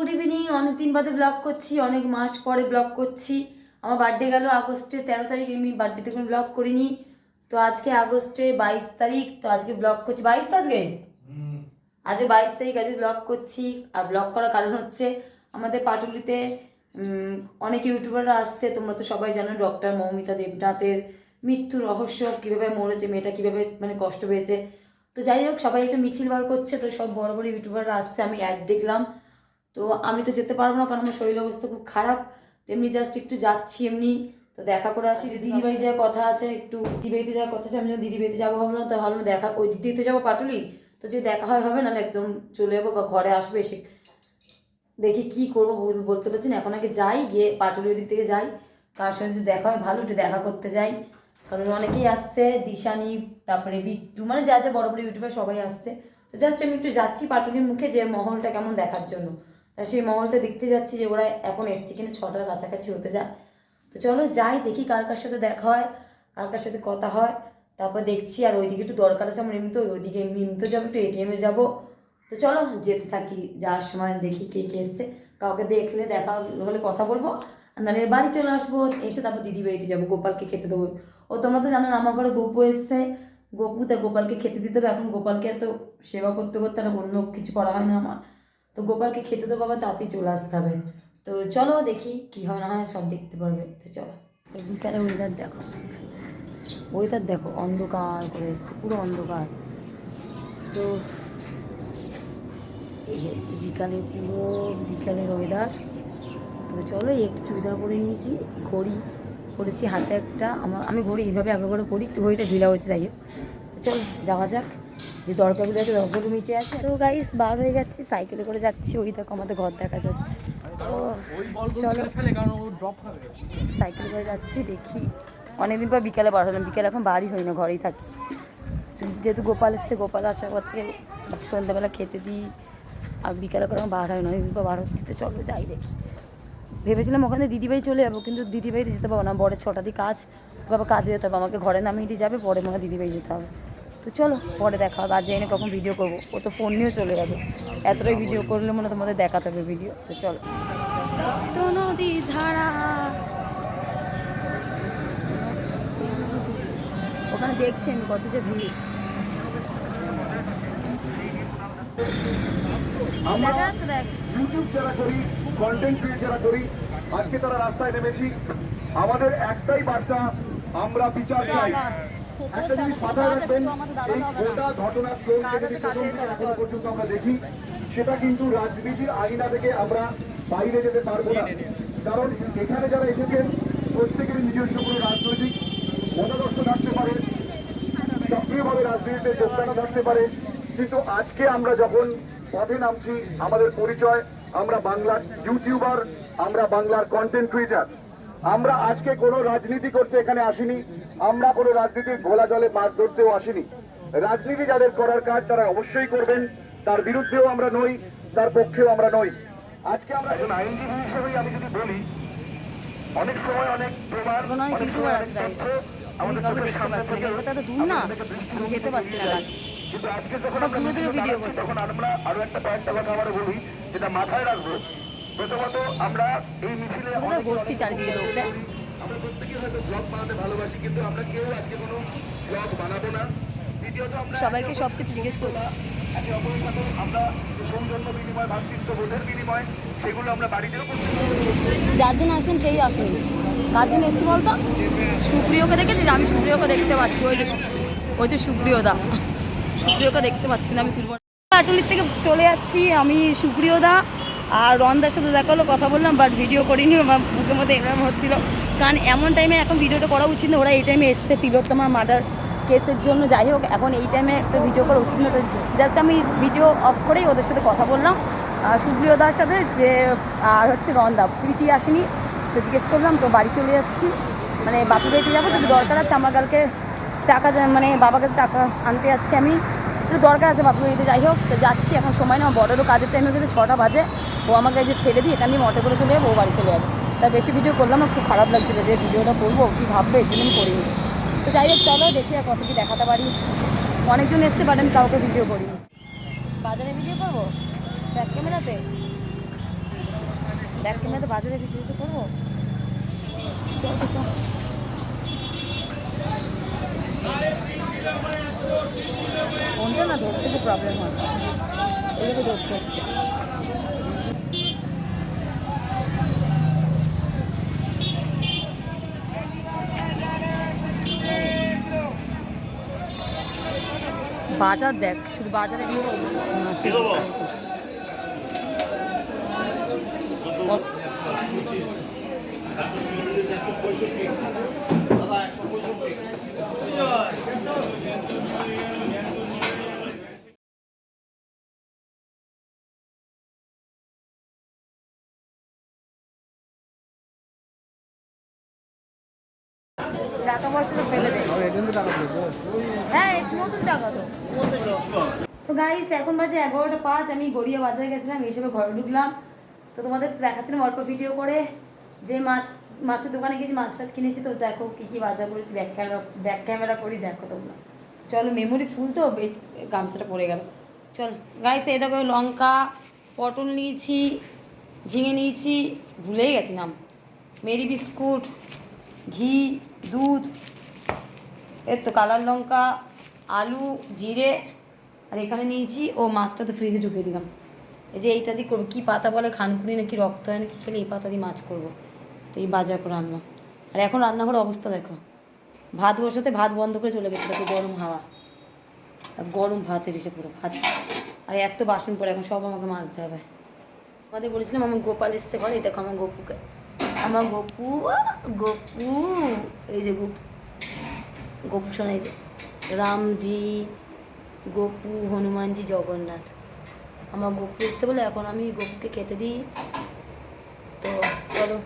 Good evening. অনেক দিন বাদে ব্লগ করছি, অনেক মাস পরে ব্লগ করছি। আমার বার্থডে গেল আগস্টের 13 তারিখ, আমি বার্থডেতে কোনো ব্লগ করিনি। তো আজকে আগস্টের 22 তারিখ, তো আজকে ব্লগ করছি। 22 তো আজকে 22 তারিখ, আজকে ব্লগ করছি। আর ব্লগ করার কারণ হচ্ছে আমাদের পাটুলিতে অনেক ইউটিউবাররা আসছে। তোমরা তো সবাই জানো ডক্টর মৌমিতা দেবনাথের মৃত্যুর রহস্য, কীভাবে মরেছে মেয়েটা, কীভাবে মানে কষ্ট পেয়েছে। তো যাই হোক, সবাই একটা মিছিল বার করছে, তো সব বড় বড় ইউটিউবাররা আসছে। আমি অ্যাড দেখলাম, তো আমি তো যেতে পারবো না কারণ আমার শরীর অবস্থা খুব খারাপ। এমনি জাস্ট একটু যাচ্ছি এমনি, তো দেখা করে আসি। দিদিবাড়ি যাওয়ার কথা আছে, একটু দিদিবাড়িতে যাওয়ার কথা আছে। আমি যখন দিদিবাড়িতে যাবো ভাবলাম, তো ভাবলাম দেখা ওই দিক দিয়ে তো যাবো পাটুলি, তো যদি দেখা হয় হবে, নাহলে একদম চলে যাবো বা ঘরে আসবে এসে দেখি কী করবো বলতে পারছি না। এখন আগে যাই, গিয়ে পাটুলি ওই দিক থেকে যাই, কার সঙ্গে যদি দেখা হয় ভালো, একটু দেখা করতে যাই। কারণ অনেকেই আসছে, দিশানি, তারপরে বিট্টু, মানে যা যা বড় বড় ইউটিউবার সবাই আসছে। তো জাস্ট আমি একটু যাচ্ছি পাটুলির মুখে, যে মহলটা কেমন দেখার জন্য। তা সেই মহলটা দেখতে যাচ্ছি, যে ওরা এখন এসছে কিনা, 6টার কাছাকাছি হতে যায়। তো চলো যাই, দেখি কার কার সাথে দেখা হয়, কার কার সাথে কথা হয়, তারপর দেখছি। আর ওইদিকে একটু দরকার আছে আমার এমনিতে, ওইদিকে এমনিতে যাবো, একটু এটিএমে যাবো। তো চলো যেতে থাকি, যাওয়ার সময় দেখি কে কে এসছে। কাউকে দেখলে দেখা হলে কথা বলবো, আর নাহলে বাড়ি চলে আসবো। এসে তারপর দিদি বাড়িতে যাবো, গোপালকে খেতে দেবো। ও তোমরা তো জানো না, আমার ঘরে গোপু এসছে, গোপু, তা গোপালকে খেতে দিতে হবে। এখন গোপালকে এত সেবা করতে করতে আর অন্য কিছু করা হয় না আমার। তো গোপালকে খেতে দেবো, আবার তাতেই চলে আসতে হবে। তো চলো দেখি কী হয় না হয়, সব দেখতে পারবে। তো চলো। তো বিকালে ওয়েদার দেখো, ওয়েদার দেখো, অন্ধকার করে এসছে, পুরো অন্ধকার। তো এই হচ্ছে বিকালে, পুরো বিকালের ওয়েদার। তো চলো, একটু চুড়িদার পরে নিয়েছি, ঘড়ি পরেছি হাতে একটা। আমি ঘড়ি এইভাবে আগে করে পরি, একটু ঘড়িটা ঢিলা হয়েছে, যাই হোক। তো চলো যাওয়া যাক, যে দরকারগুলো আছে দরকারগুলো মিটে আছে। তো গাইস বার হয়ে যাচ্ছি, সাইকেলে করে যাচ্ছি, ওই দেখো আমাদের ঘর দেখা যাচ্ছে। তো চলো সাইকেল করে যাচ্ছি, দেখি। অনেকদিন পর বিকালে বার হলাম, বিকালে এখন বাড়ি হই না, ঘরেই থাকি। যেহেতু গোপাল এসছে, গোপাল আসার পর থেকে সন্ধ্যাবেলা খেতে দিই, আর বিকালে করে আমার বার হয় না, অনেকদিন পর বার হচ্ছে। তো চলো যাই দেখি। ভেবেছিলাম ওখানে দিদিবাড়ি চলে যাবো, কিন্তু দিদিবাড়িতে যেতে পারবো না, বরের 6টা দিয়ে কাজ, আবার কাজে যেতে হবে আমাকে, ঘরে নামিয়ে দিয়ে যাবে, পরে মনে দিদিবাড়ি যেতে হবে। তো চলো পরে দেখা হবে, আর যাই না কখন ভিডিও করবো, ও তো ফোন নিয়েও চলে যাবে, এতটাই ভিডিও করলে মনে তোমাদের দেখাতে হবে ভিডিও। তো চলো। তো নদীর ধারা, ওখানে দেখছি আমি কত যে ভিড়। ইউটিউব যারা করি, কন্টেন্ট ক্রিয়েট যারা করি, আজকে তারা রাস্তায় নেমেছি। আমাদের একটাই বার্তা, আমরা বিচার চাই। একটা জিনিস মাথায় রাখবেন, এই গোটা ঘটনাক্রম যদি পর্যন্ত আমরা দেখি, সেটা কিন্তু রাজনীতির আঙিনা থেকে আমরা বাইরে যেতে পারবো না। কারণ এখানে যারা এসেছেন, প্রত্যেকেরই নিজস্ব কোনো রাজনৈতিক মতাদর্শ থাকতে পারে, সক্রিয়ভাবে রাজনীতিতে যোগদান থাকতে পারে। কিন্তু আজকে আমরা যখন পথে নামছি, আমাদের পরিচয়, আমরা বাংলার ইউটিউবার, আমরা বাংলার কন্টেন্ট ক্রিয়েটার। আমরা আজকে কোনো রাজনীতি করতে এখানে আসিনি, আমরা কোনো রাজনীতির ঘোলা জলে মাছ ধরতেও আসিনি। রাজনীতি যাদের করার কাজ তারা অবশ্যই করবেন, তার বিরুদ্ধেও আমরা নই, তার পক্ষেও আমরা নই। আজকে আমরা একজন আইনজীবী হিসেবেই আমি যদি বলি, অনেক সময় অনেক প্রমাণ, অনেক সময় অনেক তথ্য আমাদের চোখের সামনে থেকে যেতে পারছি না। কিন্তু আজকে যখন আমরা ভিডিও করছি, তখন আমরা আরো একটা কয়েকটা কথা আমরা বলি, যেটা মাথায় রাখবো। প্রথমত, আমরা এই মিছিলে আমরা প্রত্যেকে হয়তো ব্লগ বানাতে ভালোবাসি, কিন্তু আমরা কেউ আজকে কোনো ব্লগ বানাবো না। দ্বিতীয়ত, আমরা সবাইকে সবকিছু জিজ্ঞেস করবো, একে অপরের সাথে আমরা সৌজন্য বিনিময়, ভাতৃত্ব বোধের বিনিময়, সেগুলো আমরা বাড়িতেও করতে পারি। যার জন্য আসলাম সেই আসেনি, কার জন্য এসছি বলতো? সুপ্রিয়কে দেখেছিস? আমি সুপ্রিয়কে দেখতে পাচ্ছি, ওই যে সুপ্রিয়দা, সুপ্রিয়কে দেখতে পাচ্ছি, কিন্তু আমি তুলব না। পাটুলির থেকে চলে যাচ্ছি আমি, সুপ্রিয়দা আর রনদার সাথে দেখা হলো, কথা বললাম, বাট ভিডিও করিনি। আমার বুকের মধ্যে এরকম হচ্ছিলো, কারণ এমন টাইমে এখন ভিডিওটা করা উচিত না। ওরা এই টাইমে এসছে তিলোত্তমার মার্ডার কেসের জন্য, যাই হোক এখন এই টাইমে একটা ভিডিও করা উচিত না। তো জাস্ট আমি ভিডিও অফ করেই ওদের সাথে কথা বললাম, সুপ্রিয়দার সাথে, যে আর হচ্ছে রনদা, প্রীতি আসেনি, তো জিজ্ঞেস করলাম। তো বাড়ি চলে যাচ্ছি, মানে বাপু বাড়িতে যাবো, তো দরকার আছে আমার, কালকে টাকা, মানে বাবার কাছে টাকা আনতে যাচ্ছি আমি, একটু দরকার আছে বাপু বাড়িতে। যাই হোক, তো যাচ্ছি, এখন সময় না, বড়েরও কাজের টাইম হয়ে গেছে, 6টা বাজে। ও আমাকে যে ছেড়ে দিই, এখান দিয়ে অটো করে চলে যাবো, ও বাড়ি চলে যাবে। তাই বেশি ভিডিও করলাম না, খুব খারাপ লাগছিলো যে ভিডিওটা করবো, কী ভাববে, এই জন্য আমি করিনি। তো যাই হোক চলো দেখি আর কত কি দেখাতে পারি। অনেকজন এসছে, বাট আমি কাউকে ভিডিও করিনি। বাজারে ভিডিও করবো ব্যাক ক্যামেরাতে, ব্যাগ ক্যামেরাতে বাজারে ভিডিওটা করবো। চল তো চল। ফোনটা না ধরতে খুব প্রবলেম হয়, এইভাবে ধরতে হচ্ছে। বাজার দেখ, শুধু বাজারে টাকা পয়সা তো ফেলে দেয়। হ্যাঁ নতুন টাকা তো। তো গাইস এখন বাজে 11টা 5, আমি গড়িয়া বাজারে গেছিলাম, এই হিসেবে ঘরে ঢুকলাম। তো তোমাদের দেখাচ্ছিলাম অল্প ভিডিও করে যে মাছের দোকানে গেছি, মাছ টাছ কিনেছি। তো দেখো কী কী বাজার করেছি, ব্যাক ক্যামেরা করি দেখো তোমরা। চলো মেমোরি ফুল তো বেশ, গামছাটা পড়ে গেল। চল গাইস এই দেখো লঙ্কা, পটল নিয়েছি, ঝিঙে নিয়েছি, ভুলেই গেছি নাম, মেরি বিস্কুট, ঘি, দুধ, এর তো কালার লঙ্কা, আলু, জিরে, আর এখানে নিয়েছি ও মাছটা তো ফ্রিজে ঢুকিয়ে দিলাম। এই যে এইটা দিয়ে করবো, কী পাতা বলে খানপুরি নাকি রক্ত হয় নাকি, খেলে এই পাতা দিয়ে মাছ করবো। তো এই বাজার করে আনলাম। আর এখন রান্নাঘরের অবস্থা দেখো, ভাত বসাতে ভাত বন্ধ করে চলে গেছে, দেখো গরম হাওয়া, গরম ভাতের এসে পুরো ভাত। আর এত বাসন পড়ে, এখন সব আমাকে মাজতে হবে। আমাদের বলেছিলাম আমার গোপাল এসছে ঘরে, দেখো আমার গপুকে, আমার গপু, গপু, এই যে গপু, গপু শোনা, এই যে রামজি, গপু, হনুমানজি, জগন্নাথ। আমার গপু এসছে বলে এখন আমি গপুকে খেতে দিই। তো চলো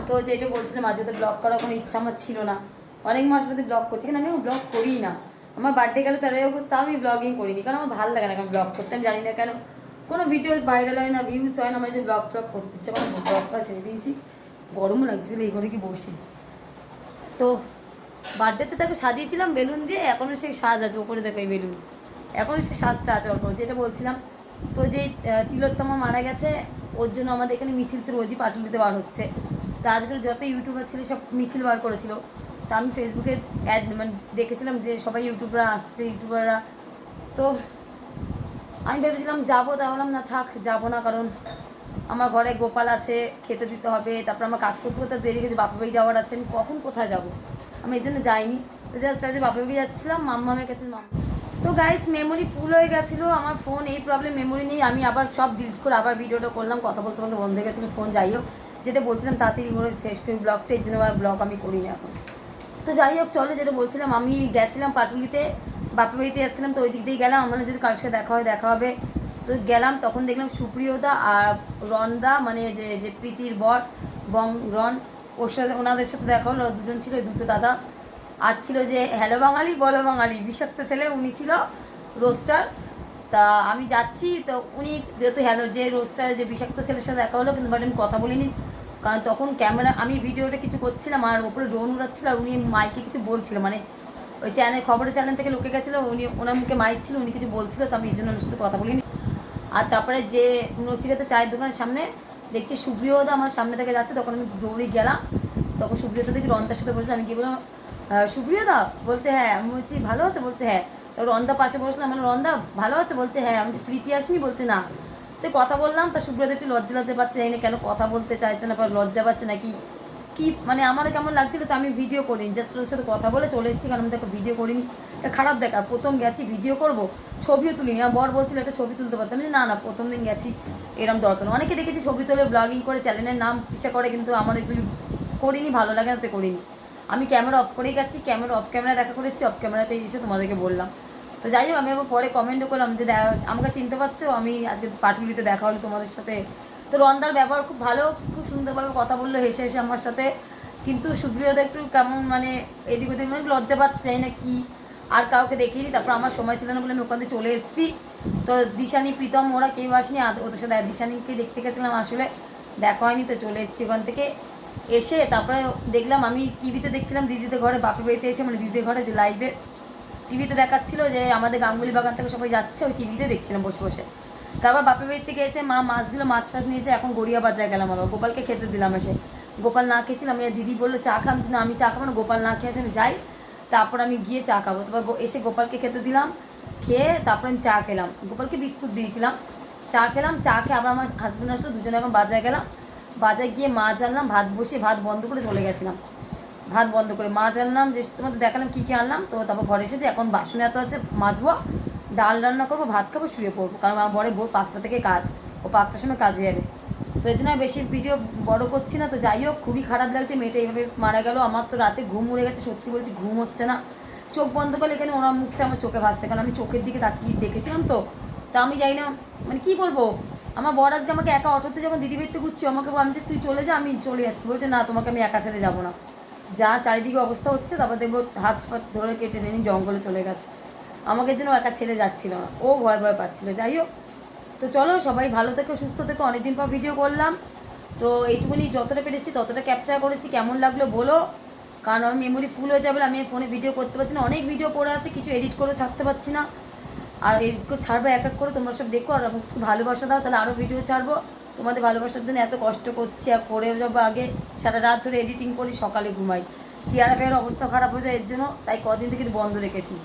তো যেটা বলছিলাম, মাঝে তো ব্লগ করার কোনো ইচ্ছা আমার ছিল না, অনেক মাস মধ্যে ব্লগ করছি, কিন্তু আমি ব্লগ করি না। আমার বার্থডে গেলে 13 অগস্ট, তাও আমি ব্লগিং করিনি, কারণ আমার ভালো লাগে না ব্লগ করতে। আমি জানি না কেন কোনো ভিডিও ভাইরাল হয় না, ভিউজ হয় না, আমার যে ব্লগ ফ্লগ করতে ইচ্ছে করে, ব্লগ করা ছেড়ে দিয়েছি। গরমও লাগছিল এই ঘরে কি বসে। তো বার্থডেতে তাকে সাজিয়েছিলাম বেলুন দিয়ে, এখনও সেই সাজ আছে ওপরে, দেখো এই বেলুন, এখনও সেই সাজটা আছে অল্প। যেটা বলছিলাম, তো যেই তিলোত্তমা মারা গেছে, ওর জন্য আমাদের এখানে মিছিল তো রোজই পাটুলিতে বার হচ্ছে। তো আজকাল যত ইউটিউবার ছিল সব মিছিল বার করেছিল। তা আমি ফেসবুকে মানে দেখেছিলাম যে সবাই ইউটিউবাররা আসছে, ইউটিউবাররা। তো আমি ভেবেছিলাম যাবো, তা বললাম না থাক, যাবো না, কারণ আমার ঘরে গোপাল আছে, খেতে দিতে হবে, তারপর আমার কাজ করতে করতে দেরি গেছে, বাপা বাড়ি যাওয়ার আছে, আমি কখন কোথায় যাবো, আমি এই জন্য যাইনি। তো জাস্ট আজ বাপা বাড়ি যাচ্ছিলাম, মাম্মামের কাছে। তো গাইস মেমোরি ফুল হয়ে গেছিলো আমার ফোন, এই প্রবলেম, মেমোরি নেই। আমি আবার সব ডিলিট করে আবার ভিডিওটা করলাম, কথা বলতে বলতে বন্ধ হয়ে গেছিলো ফোন। যাই হোক, যেটা বলছিলাম তাড়াতাড়ি করে শেষ করি ব্লগটা, এর জন্য আবার ব্লগ আমি করি না এখন। তো যাই হোক চলো, যেটা বলছিলাম, আমি গেছিলাম পাটুলিতে, বাপের বাড়িতে যাচ্ছিলাম, তো ওই দিক দিয়ে গেলাম, আমার যদি কারোর সাথে দেখা হয় দেখা হবে। তো গেলাম, তখন দেখলাম সুপ্রিয়দা আর রনদা, মানে যে যে প্রীতির বর রন, ওর সাথে ওনাদের সাথে দেখা হলো, দুজন ছিল, দুটো দাদা। আর ছিল যে হ্যালো বাঙালি বলো বাঙালি বিষাক্ত ছেলে, উনি ছিল রোস্টার। তা আমি যাচ্ছি, তো উনি যেহেতু হ্যালো, যে রোস্টার যে বিষাক্ত ছেলের সাথে দেখা হলো, কিন্তু বাট আমি কথা বলিনি, কারণ তখন ক্যামেরা, আমি ভিডিওটা কিছু করছিলাম আর ওপরে ড্রোন উড়াচ্ছিল, আর উনি মাইকে কিছু বলছিল, মানে ওই চ্যানেল, খবরের চ্যানেল থেকে লোকে গেছিলো, উনি ওনার মুখে মাইক ছিল, উনি কিছু বলছিল, তো আমি এই জন্য ওনার সাথে কথা বলিনি। আর তারপরে যে নচিকাতে চায়ের দোকানের সামনে দেখছি সুপ্রিয়দা আমার সামনে থেকে যাচ্ছে, তখন আমি দৌড়ে গেলাম, তখন সুপ্রিয়দা দেখি রন্তার সাথে বসে। আমি কি বললাম, সুপ্রিয়দা? বলছে হ্যাঁ। আমি বলছি ভালো আছে? বলছে হ্যাঁ। তো রন্দা পাশে বসলাম, মানে রন্দা ভালো আছে? বলছে হ্যাঁ। আমি বলছি প্রীতি আসেনি? বলছে না। তো কথা বললাম, তো সুপ্রিয়দা একটু লজ্জা লজ্জা পাচ্ছে, জানি না কেন কথা বলতে চাইছে না, লজ্জা পাচ্ছে নাকি কি, মানে আমারও কেমন লাগছিল। তো আমি ভিডিও করিনি, জাস্ট ওদের সাথে কথা বলে চলে এসেছি, কারণ আমি দেখো ভিডিও করিনি, এটা খারাপ দেখা। প্রথম গেছি ভিডিও করব, ছবিও তুলিনি। আমার বর বলছিল একটা ছবি তুলতে পারতাম, না না প্রথম দিন গেছি, এরকম দরকার। অনেকে দেখেছি ছবি তুলে ব্লগিং করে চ্যানেলের নাম পিছা করে, কিন্তু আমার এগুলি করিনি, ভালো লাগে না, তো করিনি। আমি ক্যামেরা অফ করেই গেছি, ক্যামেরা অফ ক্যামেরা দেখা করে এসেছি, অফ ক্যামেরাতে এসে তোমাদেরকে বললাম। তো যাই হোক, আমি আবার পরে কমেন্টও করলাম যে আমাকে চিনতে পারছো, আমি আজকে পাটুলিতে দেখা হলো তোমাদের সাথে। তো রন্দার ব্যবহার খুব ভালো, খুব সুন্দরভাবে কথা বললো, হেসে হেসে আমার সাথে। কিন্তু সুপ্রিয়তা একটু কেমন, মানে এদিক ওদিক, মানে লজ্জা পাচ্ছে, চাই না কি, আর কাউকে দেখিনি। তারপর আমার সময় ছিল না বলে আমি ওখান থেকে চলে এসেছি। তো দিশানি, প্রীতম, ওরা কেউ আসেনি, ওদের সাথে দিশানিকে দেখতে গেছিলাম, আসলে দেখা হয়নি, তো চলে এসেছি ওখান থেকে। এসে তারপরে দেখলাম, আমি টিভিতে দেখছিলাম দিদিদের ঘরে, বাপের বাড়িতে এসে, মানে দিদিদের ঘরে যে লাইভে টিভিতে দেখাচ্ছিল যে আমাদের গাঙ্গুলি বাগান থেকে সবাই যাচ্ছে, ওই টিভিতে দেখছিলাম বসে বসে। তারপর বাপের বাড়ির থেকে এসে মা মাছ দিল, মাছ ফাছ নিয়ে এসে এখন গড়িয়া বাজারে গেলাম, আবার গোপালকে খেতে দিলাম। এসে গোপাল না খেয়েছিলাম, আমি দিদি বললো চা খাম, না আমি চা খাবো না, গোপাল না খেয়েছে আমি যাই, তারপর আমি গিয়ে চা খাবো। তারপর এসে গোপালকে খেতে দিলাম, খেয়ে তারপর আমি চা খেলাম, গোপালকে বিস্কুট দিয়েছিলাম, চা খেলাম, চা খেয়ে আবার আমার হাজব্যান্ড আসলো, দুজনে এখন বাজারে গেলাম। বাজারে গিয়ে মাছ আনলাম, ভাত বসিয়ে ভাত বন্ধ করে চলে গেছিলাম, ভাত বন্ধ করে মাছ আনলাম, যে তোমাদের দেখালাম কী কী আনলাম। তো তারপর ঘরে এসেছে, এখন বাসনে এত আছে মাজবো, ডাল রান্না করবো, ভাত খাবো, শুয়ে পড়বো, কারণ আমার বরে ভোর 5টা থেকে কাজ, ও 5টার সময় কাজে যাবে। তো এই জন্য বেশি ভিডিও বড় করছি না। তো যাই হোক, খুবই খারাপ লাগছে, মেয়েটা এইভাবে মারা গেল। আমার তো রাতে ঘুম উড়ে গেছে, সত্যি বলছি ঘুম হচ্ছে না, চোখ বন্ধ করলে এখানে ওনার মুখটা আমার চোখে ভাসছে, কারণ আমি চোখের দিকে তাকিয়ে দেখেছিলাম। তো তা আমি যাই না, মানে কী বলবো, আমার বর আজকে আমাকে একা অটোতে যখন দিদি বাড়িতে ঘুরছি, আমাকে আমি যে তুই চলে যা, আমি চলে যাচ্ছি, বলছে না তোমাকে আমি একা ছেড়ে যাবো না, যা চারিদিকে অবস্থা হচ্ছে। তারপর দেখবো হাত ফাত ধরে কেটে নিয়ে জঙ্গলে চলে গেছে, আমাকে যেন একা ছেড়ে যাচ্ছিল না, ও ভয় ভয় পাচ্ছিলো। যাই হোক, তো চলো সবাই ভালো থেকো, সুস্থ থেকো, অনেকদিন পর ভিডিও করলাম, তো এইটুকুনি যতটা পেরেছি ততটা ক্যাপচার করেছি, কেমন লাগলো বলো, কারণ আমার মেমোরি ফুল হয়ে যাবে, আমি ফোনে ভিডিও করতে পারছি না, অনেক ভিডিও পড়ে আছে, কিছু এডিট করে ছাড়তে পারছি না, আর এডিট করে ছাড়বো এক এক করে, তোমরা সব দেখো আর আমাকে একটু ভালোবাসা দাও, তাহলে আরও ভিডিও ছাড়বো। তোমাদের ভালোবাসার জন্য এত কষ্ট করছি, আর করেও যাবো, আগে সারা রাত ধরে এডিটিং করি, সকালে ঘুমাই, চেয়ারা ফেয়ার অবস্থা খারাপ হয়ে যায়, এর জন্য তাই কদিন থেকে বন্ধ রেখেছি।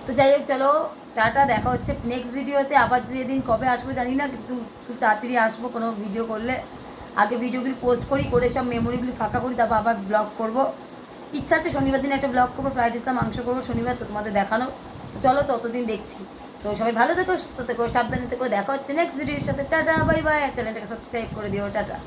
তো যাই হোক, চলো টাটা, দেখা হচ্ছে নেক্সট ভিডিওতে, আবার যেদিন কবে আসবো জানি না, কিন্তু খুব তাড়াতাড়ি আসবো কোনো ভিডিও করলে, আগে ভিডিওগুলি পোস্ট করি, করে সব মেমোরিগুলি ফাঁকা করি, তারপর আবার ব্লগ করবো। ইচ্ছা আছে শনিবার দিন একটা ব্লগ করবো, ফ্রাইড রাইস মাংস করবো শনিবার, তো তোমাদের দেখানো। তো চলো ততদিন দেখছি। তো সবাই ভালো থেকো, সুস্থ থেকো, সাবধানে থেকো, দেখা হচ্ছে নেক্সট ভিডিওর সাথে। টাটা, বাই বাই, চ্যানেলটাকে সাবস্ক্রাইব করে দিও, টাটা।